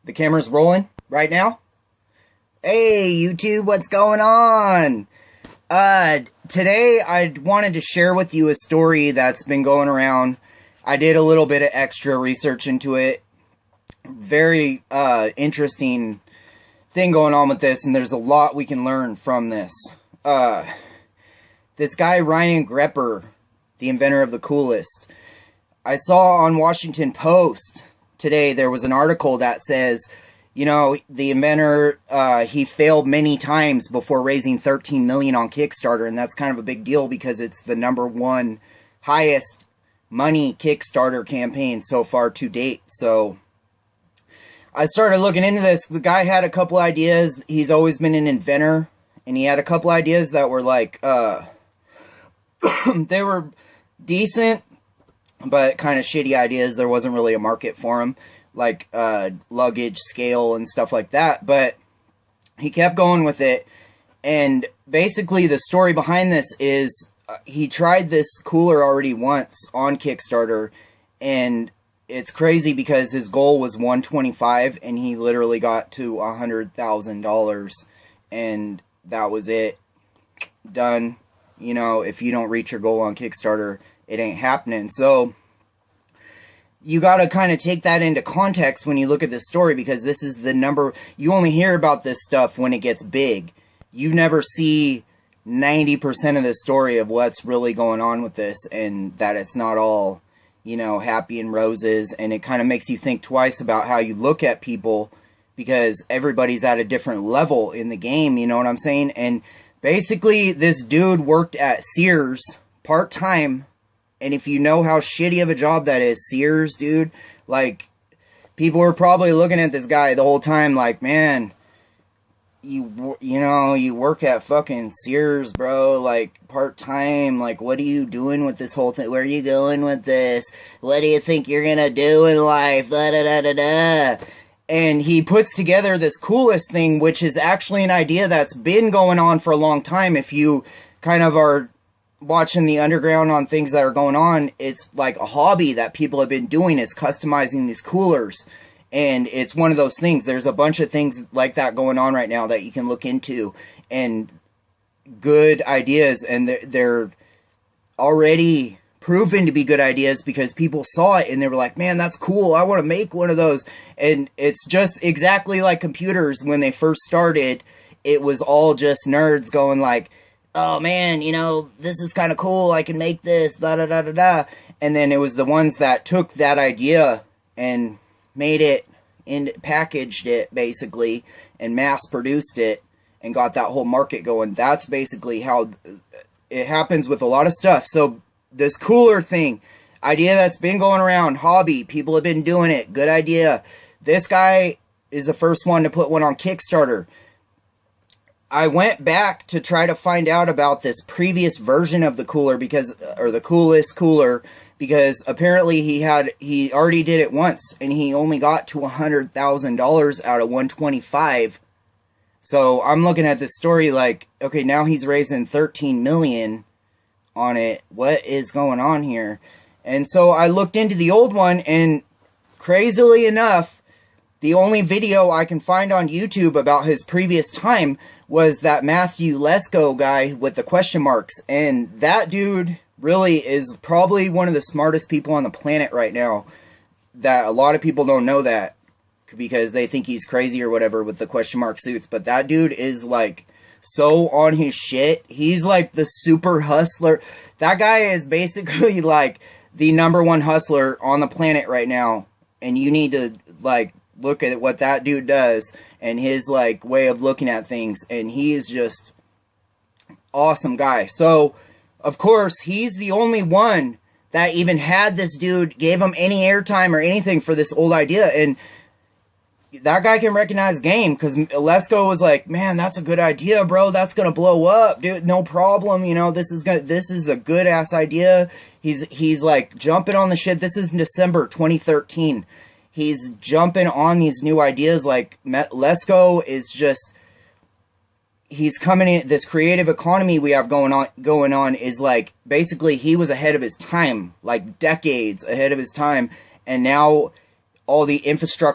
The camera's rolling right now. Hey, YouTube, what's going on? Today I wanted to share with you a story that's been going around. I did a little bit of extra research into it. Very interesting thing going on with this, and there's a lot we can learn from this. This guy, Ryan Grepper, the inventor of the Coolest. I saw on Washington Post today there was an article that says, you know, the inventor, he failed many times before raising $13 million on Kickstarter, and that's kind of a big deal because it's the #1 highest money Kickstarter campaign so far to date. So I started looking into this. The guy had a couple ideas. He's always been an inventor, and he had a couple ideas that were like, they were decent, but kind of shitty ideas. There wasn't really a market for them, like luggage scale and stuff like that. But he kept going with it, and basically the story behind this is he tried this cooler already once on Kickstarter, and it's crazy because his goal was $125, and he literally got to $100,000, and that was it. Done. You know, if you don't reach your goal on Kickstarter, it ain't happening. So you got to kind of take that into context when you look at this story, because this is the number. You only hear about this stuff when it gets big. You never see 90% of the story of what's really going on with this, and that it's not all, you know, happy and roses. And it kind of makes you think twice about how you look at people, because everybody's at a different level in the game, you know what I'm saying? And basically, this dude worked at Sears part-time, and if you know how shitty of a job that is, Sears, dude, like, people were probably looking at this guy the whole time like, man, you know, you work at fucking Sears, bro, like, part-time, like, what are you doing with this whole thing? Where are you going with this? What do you think you're gonna do in life? Da-da-da-da-da. And he puts together this Coolest thing, which is actually an idea that's been going on for a long time. If you kind of are watching the underground on things that are going on, it's like a hobby that people have been doing, is customizing these coolers. And it's one of those things. There's a bunch of things like that going on right now that you can look into, and good ideas, and they're already proven to be good ideas because people saw it and they were like, man, that's cool, I want to make one of those. And it's just exactly like computers. When they first started, it was all just nerds going like, oh man, you know, this is kind of cool, I can make this, da da da da da. And then it was the ones that took that idea and made it and packaged it basically and mass produced it and got that whole market going. That's basically how it happens with a lot of stuff. So this cooler thing, idea that's been going around, hobby, people have been doing it, good idea. This guy is the first one to put one on Kickstarter. I went back to try to find out about this previous version of the cooler, because, or the Coolest cooler, because apparently he already did it once and he only got to $100,000 out of 125. So I'm looking at this story like, okay, now he's raising 13 million on it. What is going on here? And so I looked into the old one, and crazily enough, the only video I can find on YouTube about his previous time was that Matthew Lesko guy with the question marks. And that dude really is probably one of the smartest people on the planet right now. That a lot of people don't know that because they think he's crazy or whatever with the question mark suits. But that dude is like so on his shit. He's like the super hustler. That guy is basically like the #1 hustler on the planet right now. And you need to like look at what that dude does and his like way of looking at things. And he is just awesome guy. So of course he's the only one that even had this dude, gave him any airtime or anything for this old idea. And that guy can recognize game, because Lesko was like, man, that's a good idea, bro. That's gonna blow up, dude. No problem. You know, this is a good ass idea. He's like jumping on the shit. This is in December 2013. He's jumping on these new ideas. Like Lesko is just, he's coming in. This creative economy we have going on is like, basically he was ahead of his time, like decades ahead of his time, and now all the infrastructure